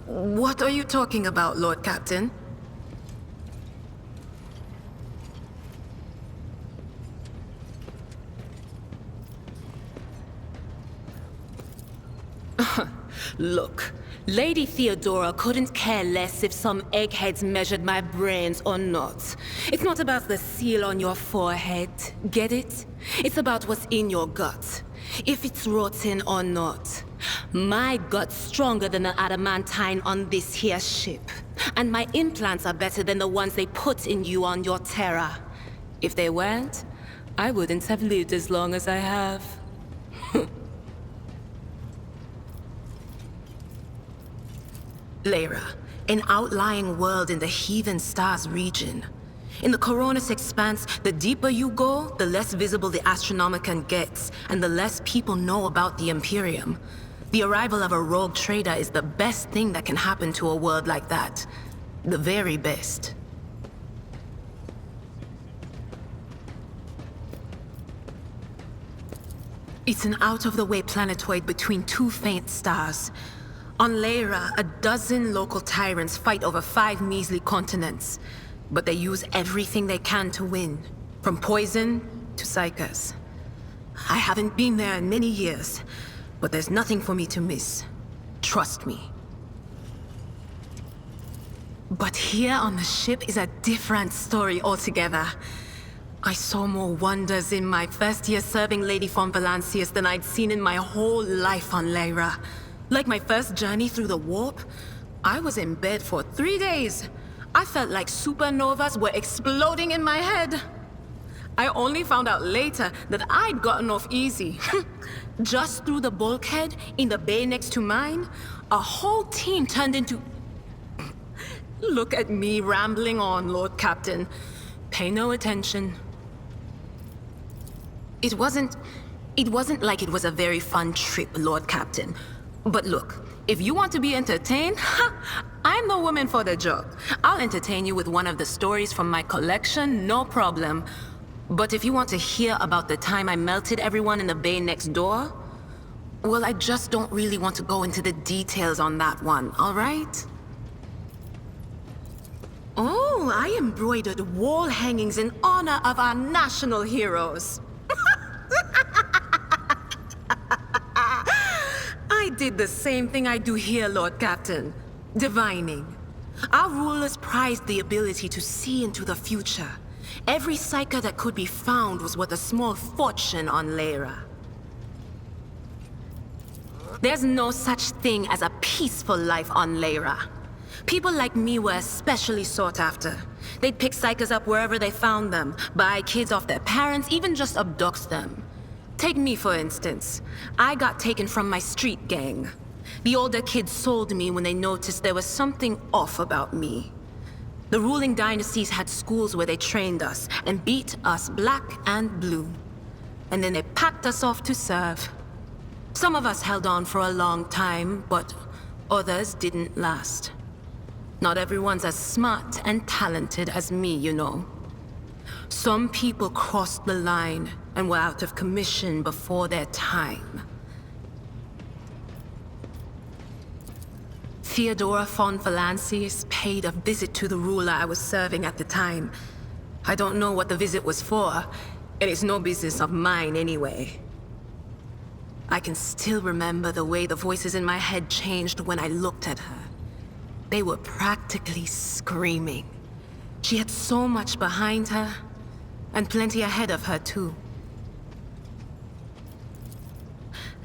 What are you talking about, Lord Captain? Look, Lady Theodora couldn't care less if some eggheads measured my brains or not. It's not about the seal on your forehead, get it? It's about what's in your gut, if it's rotten or not. My gut's stronger than the adamantine on this here ship. And my implants are better than the ones they put in you on your Terra. If they weren't, I wouldn't have lived as long as I have. Lyra, an outlying world in the Heathen Stars region. In the Coronus expanse, the deeper you go, the less visible the Astronomicon gets, and the less people know about the Imperium. The arrival of a rogue trader is the best thing that can happen to a world like that. The very best. It's an out-of-the-way planetoid between two faint stars. On Lyra, a dozen local tyrants fight over 5 measly continents. But they use everything they can to win, from poison to psychers. I haven't been there in many years, but there's nothing for me to miss. Trust me. But here on the ship is a different story altogether. I saw more wonders in my first year serving Lady von Valancius than I'd seen in my whole life on Lyra. Like my first journey through the warp, I was in bed for 3 days. I felt like supernovas were exploding in my head. I only found out later that I'd gotten off easy. Just through the bulkhead, in the bay next to mine, a whole team turned into... Look at me rambling on, Lord Captain. Pay no attention. It wasn't like it was a very fun trip, Lord Captain. But look, if you want to be entertained, I'm the woman for the job. I'll entertain you with one of the stories from my collection, no problem. But if you want to hear about the time I melted everyone in the bay next door, well, I just don't really want to go into the details on that one, all right? Oh, I embroidered wall hangings in honor of our national heroes. I did the same thing I do here, Lord Captain. Divining. Our rulers prized the ability to see into the future. Every psyker that could be found was worth a small fortune on Lyra. There's no such thing as a peaceful life on Lyra. People like me were especially sought after. They'd pick psychers up wherever they found them, buy kids off their parents, even just abduct them. Take me, for instance. I got taken from my street gang. The older kids sold me when they noticed there was something off about me. The ruling dynasties had schools where they trained us and beat us black and blue. And then they packed us off to serve. Some of us held on for a long time, but others didn't last. Not everyone's as smart and talented as me, you know. Some people crossed the line and were out of commission before their time. Theodora von Valancius paid a visit to the ruler I was serving at the time. I don't know what the visit was for, and it's no business of mine anyway. I can still remember the way the voices in my head changed when I looked at her. They were practically screaming. She had so much behind her, and plenty ahead of her too.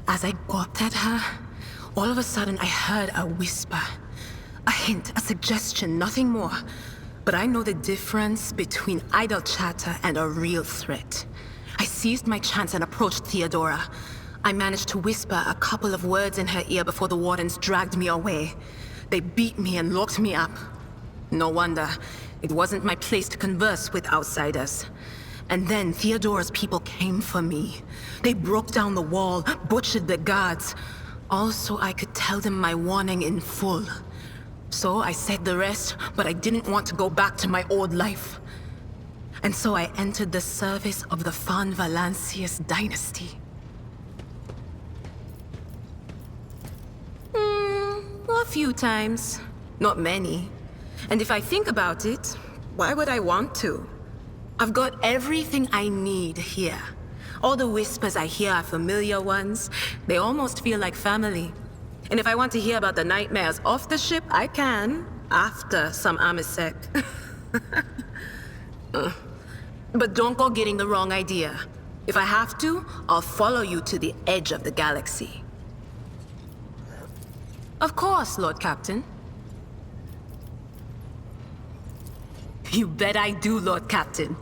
As I gawped at her, all of a sudden I heard a whisper. A hint, a suggestion, nothing more. But I know the difference between idle chatter and a real threat. I seized my chance and approached Theodora. I managed to whisper a couple of words in her ear before the wardens dragged me away. They beat me and locked me up. No wonder. It wasn't my place to converse with outsiders. And then Theodora's people came for me. They broke down the wall, butchered the guards. Also, I could tell them my warning in full. So I said the rest, but I didn't want to go back to my old life. And so I entered the service of the von Valancius dynasty. few times. Not many. And if I think about it, why would I want to? I've got everything I need here. All the whispers I hear are familiar ones. They almost feel like family. And if I want to hear about the nightmares off the ship, I can, after some amasec. But don't go getting the wrong idea. If I have to, I'll follow you to the edge of the galaxy. Of course, Lord Captain. You bet I do, Lord Captain.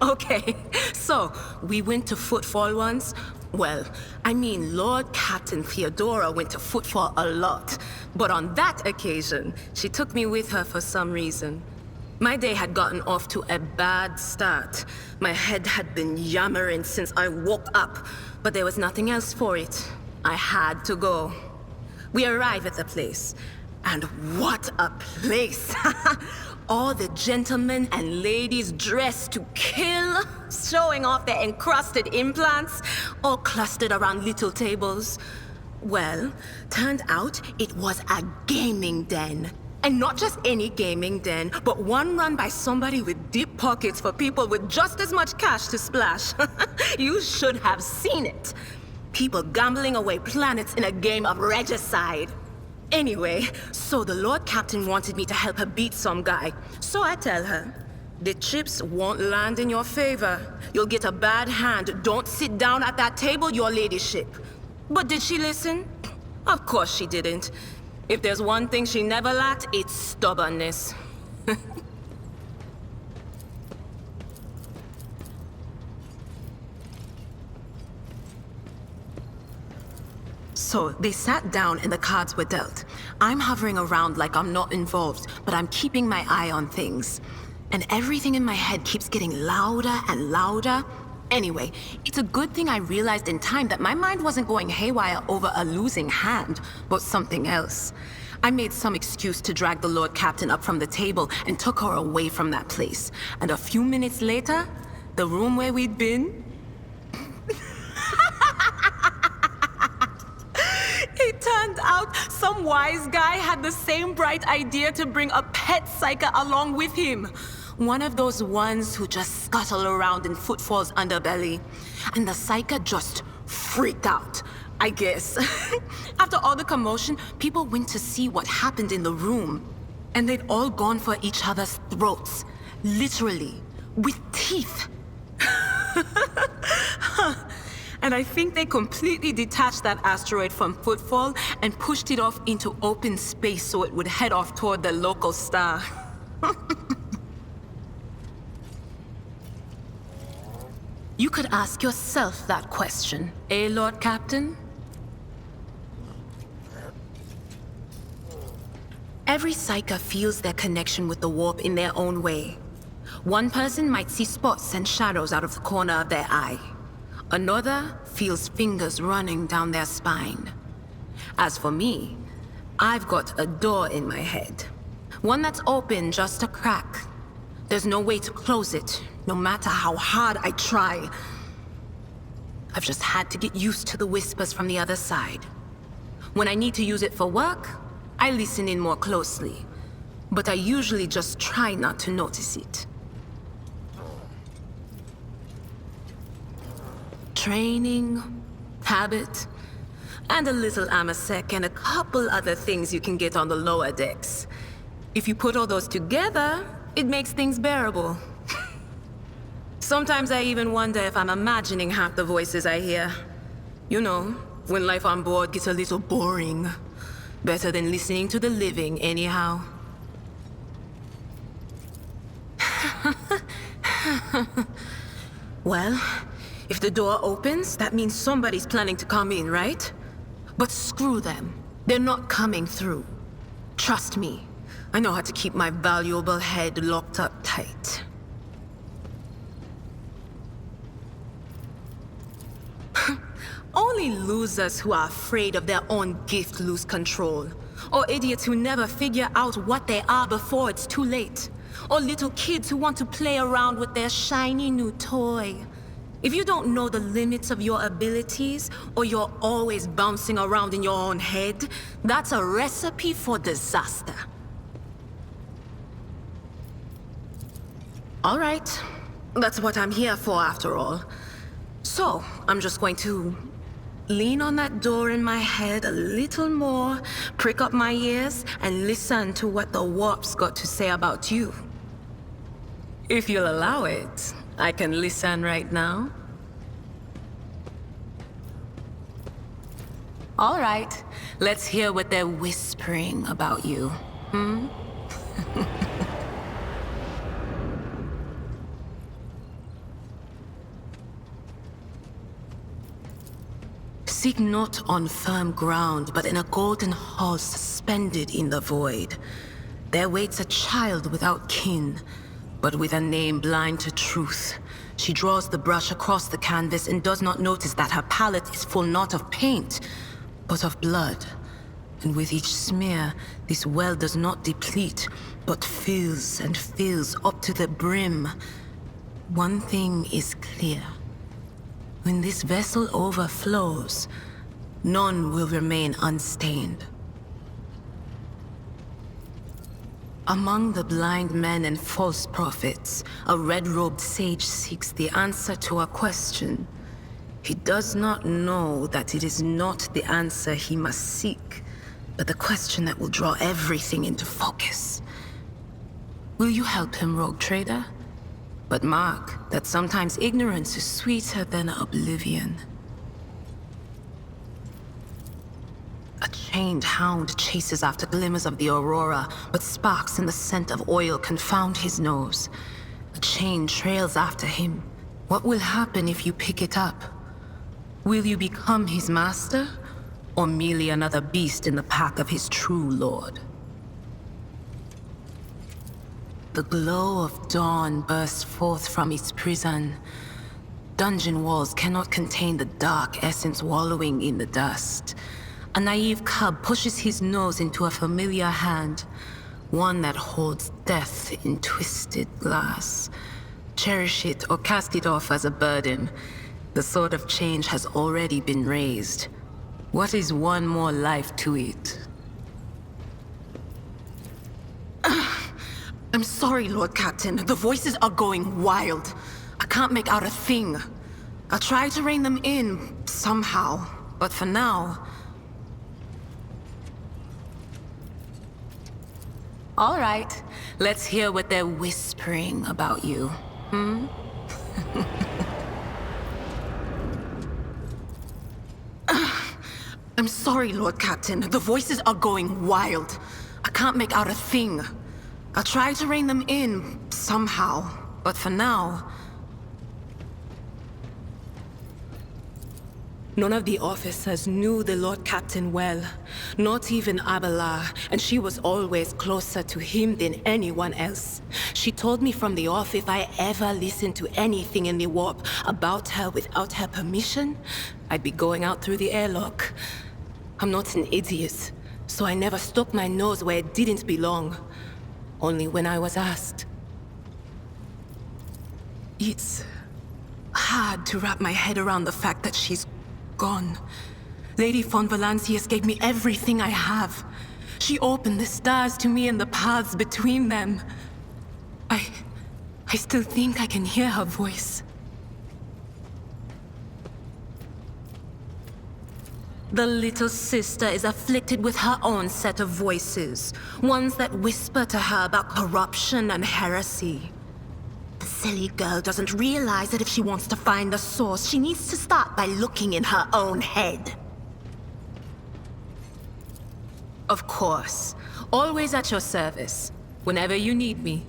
Okay, so we went to Footfall once. Well, I mean, Lord Captain Theodora went to Footfall a lot. But on that occasion, she took me with her for some reason. My day had gotten off to a bad start. My head had been yammering since I woke up, but there was nothing else for it. I had to go. We arrive at the place, and what a place! All the gentlemen and ladies dressed to kill, showing off their encrusted implants, all clustered around little tables. Well, turned out it was a gaming den. And not just any gaming den, but one run by somebody with deep pockets for people with just as much cash to splash. You should have seen it. People gambling away planets in a game of regicide. Anyway, so the Lord Captain wanted me to help her beat some guy. So I tell her, the chips won't land in your favor. You'll get a bad hand. Don't sit down at that table, your ladyship. But did she listen? Of course she didn't. If there's one thing she never lacked, it's stubbornness. So they sat down and the cards were dealt. I'm hovering around like I'm not involved, but I'm keeping my eye on things. And everything in my head keeps getting louder and louder. Anyway, it's a good thing I realized in time that my mind wasn't going haywire over a losing hand, but something else. I made some excuse to drag the Lord Captain up from the table and took her away from that place. And a few minutes later, the room where we'd been... It turned out some wise guy had the same bright idea to bring a pet psyker along with him. One of those ones who just scuttle around in Footfall's underbelly. And the psyker just freaked out, I guess. After all the commotion, people went to see what happened in the room. And they'd all gone for each other's throats. Literally. With teeth. And I think they completely detached that asteroid from Footfall and pushed it off into open space so it would head off toward the local star. You could ask yourself that question, eh, Lord Captain? Every psyker feels their connection with the warp in their own way. One person might see spots and shadows out of the corner of their eye. Another feels fingers running down their spine. As for me, I've got a door in my head. One that's open just a crack. There's no way to close it, no matter how hard I try. I've just had to get used to the whispers from the other side. When I need to use it for work, I listen in more closely. But I usually just try not to notice it. Training, habit, and a little amasec and a couple other things you can get on the lower decks. If you put all those together, it makes things bearable. Sometimes I even wonder if I'm imagining half the voices I hear. You know, when life on board gets a little boring. Better than listening to the living, anyhow. Well, if the door opens, that means somebody's planning to come in, right? But screw them. They're not coming through. Trust me, I know how to keep my valuable head locked up tight. Only losers who are afraid of their own gift lose control. Or idiots who never figure out what they are before it's too late. Or little kids who want to play around with their shiny new toy. If you don't know the limits of your abilities, or you're always bouncing around in your own head, that's a recipe for disaster. All right, that's what I'm here for after all. So, I'm just going to lean on that door in my head a little more, prick up my ears, and listen to what the warp's got to say about you. If you'll allow it, I can listen right now. All right, let's hear what they're whispering about you, Seek not on firm ground, but in a golden hall suspended in the void. There waits a child without kin, but with a name blind to truth. She draws the brush across the canvas and does not notice that her palette is full not of paint, but of blood. And with each smear, this well does not deplete, but fills and fills up to the brim. One thing is clear. When this vessel overflows, none will remain unstained. Among the blind men and false prophets, a red-robed sage seeks the answer to a question. He does not know that it is not the answer he must seek, but the question that will draw everything into focus. Will you help him, rogue trader? But mark that sometimes ignorance is sweeter than oblivion. A chained hound chases after glimmers of the aurora, but sparks in the scent of oil confound his nose. A chain trails after him. What will happen if you pick it up? Will you become his master, or merely another beast in the pack of his true lord? The glow of dawn bursts forth from its prison. Dungeon walls cannot contain the dark essence wallowing in the dust. A naive cub pushes his nose into a familiar hand, one that holds death in twisted glass. Cherish it or cast it off as a burden. The sword of change has already been raised. What is one more life to it? I'm sorry, Lord Captain. The voices are going wild. I can't make out a thing. I'll try to rein them in, somehow. But for now... All right, let's hear what they're whispering about you, I'm sorry, Lord Captain. The voices are going wild. I can't make out a thing. I'll try to rein them in, somehow. But for now... None of the officers knew the Lord Captain well, not even Abelard, and she was always closer to him than anyone else. She told me from the off if I ever listened to anything in the warp about her without her permission, I'd be going out through the airlock. I'm not an idiot, so I never stuck my nose where it didn't belong. Only when I was asked. It's hard to wrap my head around the fact that she's gone. Lady von Valancius gave me everything I have. She opened the stars to me and the paths between them. I still think I can hear her voice. The little sister is afflicted with her own set of voices, ones that whisper to her about corruption and heresy. The silly girl doesn't realize that if she wants to find the source, she needs to start by looking in her own head. Of course, always at your service, whenever you need me.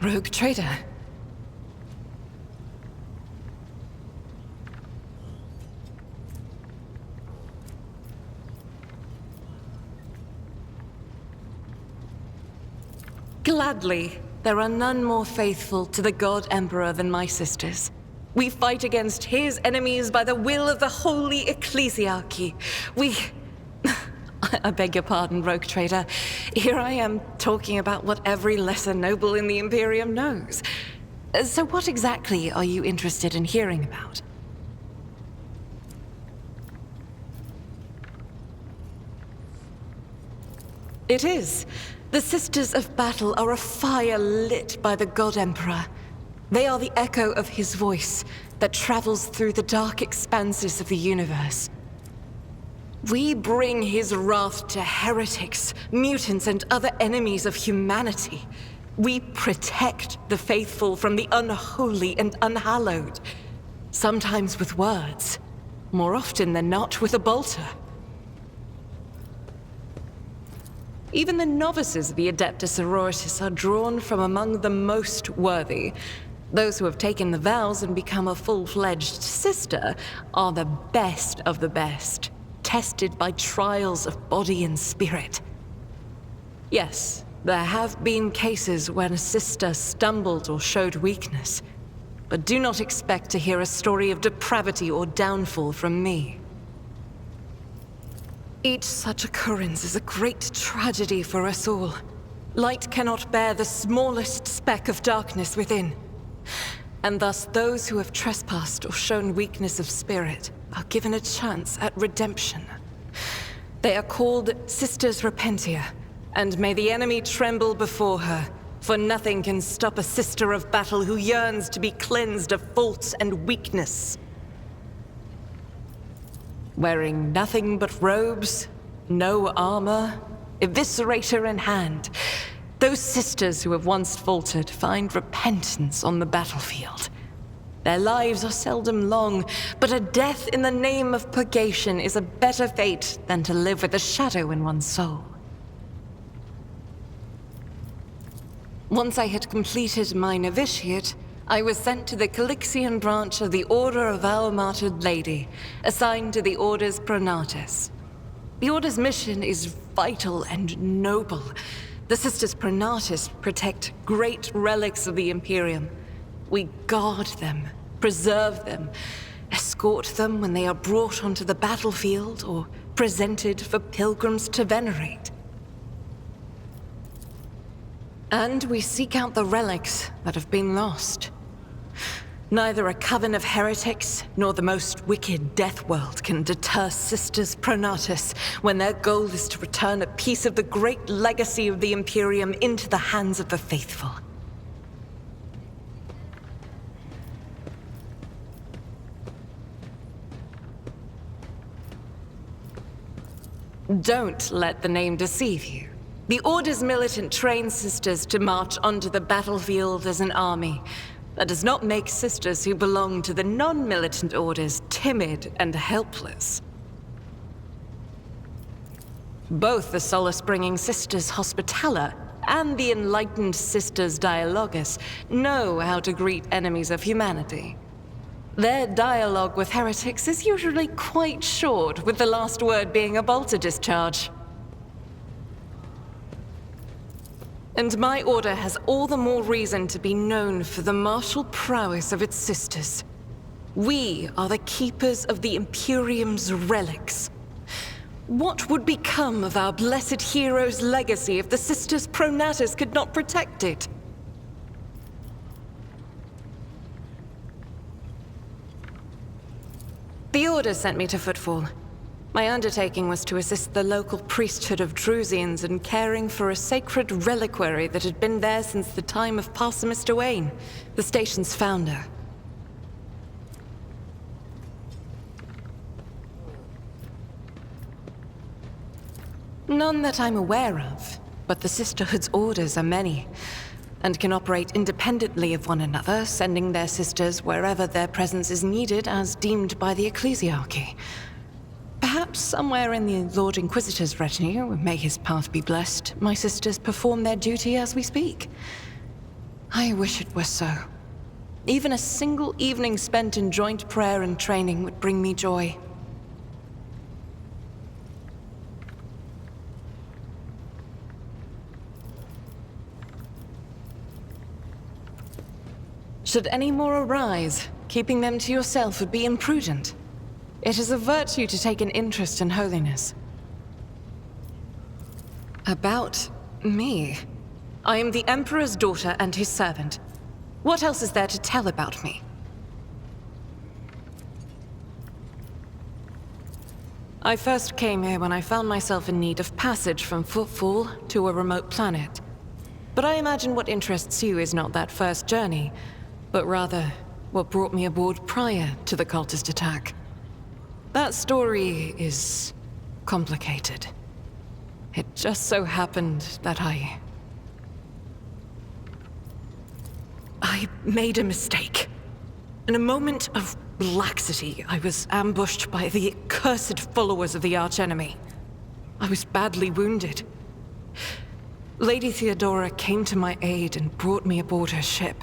rogue trader. Gladly, there are none more faithful to the God Emperor than my sisters. We fight against his enemies by the will of the Holy Ecclesiarchy. I beg your pardon, rogue trader. Here I am talking about what every lesser noble in the Imperium knows. So what exactly are you interested in hearing about? It is. The Sisters of Battle are a fire lit by the God Emperor. They are the echo of his voice that travels through the dark expanses of the universe. We bring his wrath to heretics, mutants, and other enemies of humanity. We protect the faithful from the unholy and unhallowed. Sometimes with words, more often than not with a bolter. Even the novices of the Adeptus Sororitas are drawn from among the most worthy. Those who have taken the vows and become a full-fledged sister are the best of the best, tested by trials of body and spirit. Yes, there have been cases when a sister stumbled or showed weakness, but do not expect to hear a story of depravity or downfall from me. Each such occurrence is a great tragedy for us all. Light cannot bear the smallest speck of darkness within. And thus those who have trespassed or shown weakness of spirit are given a chance at redemption. They are called Sisters Repentia, and may the enemy tremble before her, for nothing can stop a sister of battle who yearns to be cleansed of faults and weakness. Wearing nothing but robes, no armor, eviscerator in hand, those sisters who have once faltered find repentance on the battlefield. Their lives are seldom long, but a death in the name of purgation is a better fate than to live with a shadow in one's soul. Once I had completed my novitiate, I was sent to the Calixian branch of the Order of Our Martyred Lady, assigned to the Order's Pronatus. The Order's mission is vital and noble. The Sisters Pronatus protect great relics of the Imperium. We guard them, preserve them, escort them when they are brought onto the battlefield or presented for pilgrims to venerate. And we seek out the relics that have been lost. Neither a coven of heretics nor the most wicked death world can deter Sisters Pronatus when their goal is to return a piece of the great legacy of the Imperium into the hands of the faithful. Don't let the name deceive you. The Order's militant trains sisters to march onto the battlefield as an army. That does not make sisters who belong to the non-militant orders timid and helpless. Both the solace-bringing Sisters Hospitaller and the enlightened Sisters Dialogus know how to greet enemies of humanity. Their dialogue with heretics is usually quite short, with the last word being a bolter discharge. And my order has all the more reason to be known for the martial prowess of its sisters. We are the keepers of the Imperium's relics. What would become of our blessed hero's legacy if the Sisters Pronatus could not protect it? The Order sent me to Footfall. My undertaking was to assist the local priesthood of Drusians in caring for a sacred reliquary that had been there since the time of Parsimus Duane, the station's founder. None that I'm aware of, but the Sisterhood's orders are many, and can operate independently of one another, sending their sisters wherever their presence is needed as deemed by the Ecclesiarchy. Perhaps somewhere in the Lord Inquisitor's retinue, may his path be blessed, my sisters perform their duty as we speak. I wish it were so. Even a single evening spent in joint prayer and training would bring me joy. Should any more arise, keeping them to yourself would be imprudent. It is a virtue to take an interest in holiness. About me? I am the Emperor's daughter and his servant. What else is there to tell about me? I first came here when I found myself in need of passage from Footfall to a remote planet. But I imagine what interests you is not that first journey, but rather what brought me aboard prior to the cultist attack. That story is complicated. It just so happened that I made a mistake. In a moment of laxity, I was ambushed by the accursed followers of the archenemy. I was badly wounded. Lady Theodora came to my aid and brought me aboard her ship,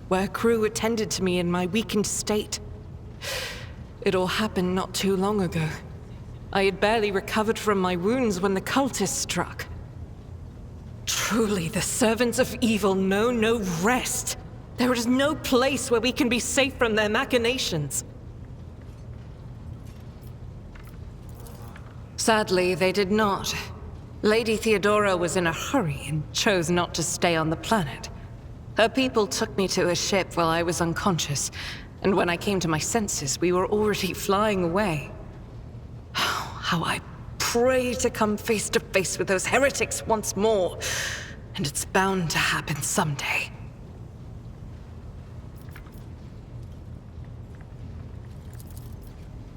where crew attended to me in my weakened state. It all happened not too long ago. I had barely recovered from my wounds when the cultists struck. Truly, the servants of evil know no rest. There is no place where we can be safe from their machinations. Sadly, they did not. Lady Theodora was in a hurry and chose not to stay on the planet. Her people took me to a ship while I was unconscious, and when I came to my senses, we were already flying away. How I pray to come face to face with those heretics once more, and it's bound to happen someday.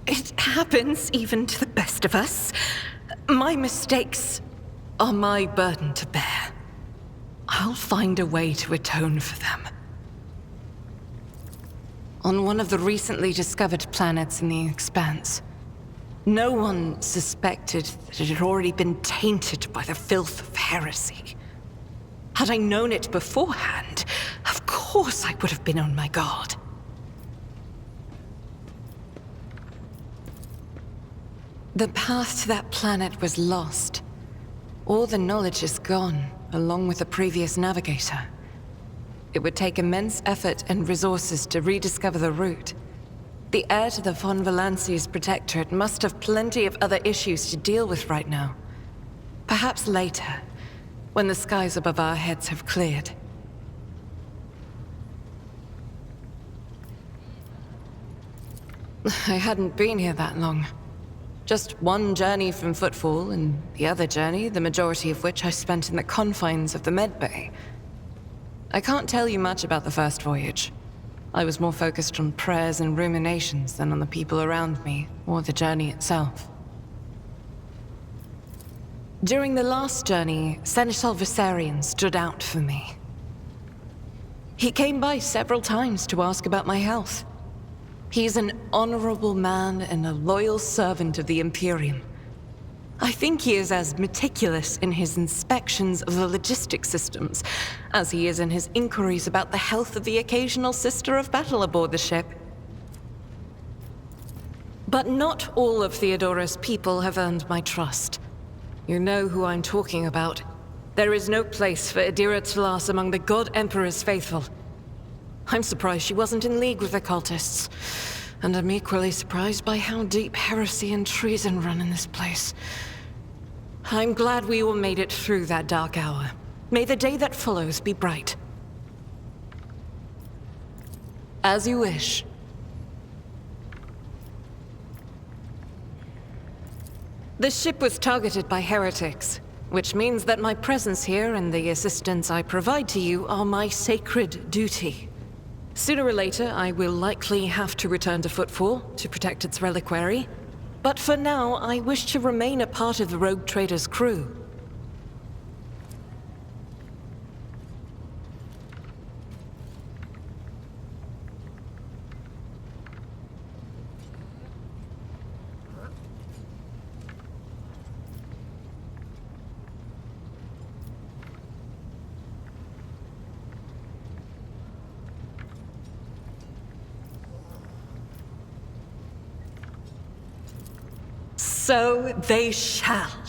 It happens even to the best of us. My mistakes are my burden to bear. I'll find a way to atone for them. On one of the recently discovered planets in the Expanse, no one suspected that it had already been tainted by the filth of heresy. Had I known it beforehand, of course I would have been on my guard. The path to that planet was lost. All the knowledge is gone, along with the previous navigator. It would take immense effort and resources to rediscover the route. The heir to the von Valanci's protectorate must have plenty of other issues to deal with right now. Perhaps later, when the skies above our heads have cleared. I hadn't been here that long. Just one journey from Footfall, and the other journey, the majority of which I spent in the confines of the medbay. I can't tell you much about the first voyage. I was more focused on prayers and ruminations than on the people around me, or the journey itself. During the last journey, Seneschal Viserion stood out for me. He came by several times to ask about my health. He's an honorable man and a loyal servant of the Imperium. I think he is as meticulous in his inspections of the logistic systems as he is in his inquiries about the health of the occasional sister of battle aboard the ship. But not all of Theodora's people have earned my trust. You know who I'm talking about. There is no place for Adira Tlas among the God Emperor's faithful. I'm surprised she wasn't in league with the cultists. And I'm equally surprised by how deep heresy and treason run in this place. I'm glad we all made it through that dark hour. May the day that follows be bright. As you wish. The ship was targeted by heretics, which means that my presence here and the assistance I provide to you are my sacred duty. Sooner or later, I will likely have to return to Footfall to protect its reliquary, but for now, I wish to remain a part of the rogue trader's crew. So they shall.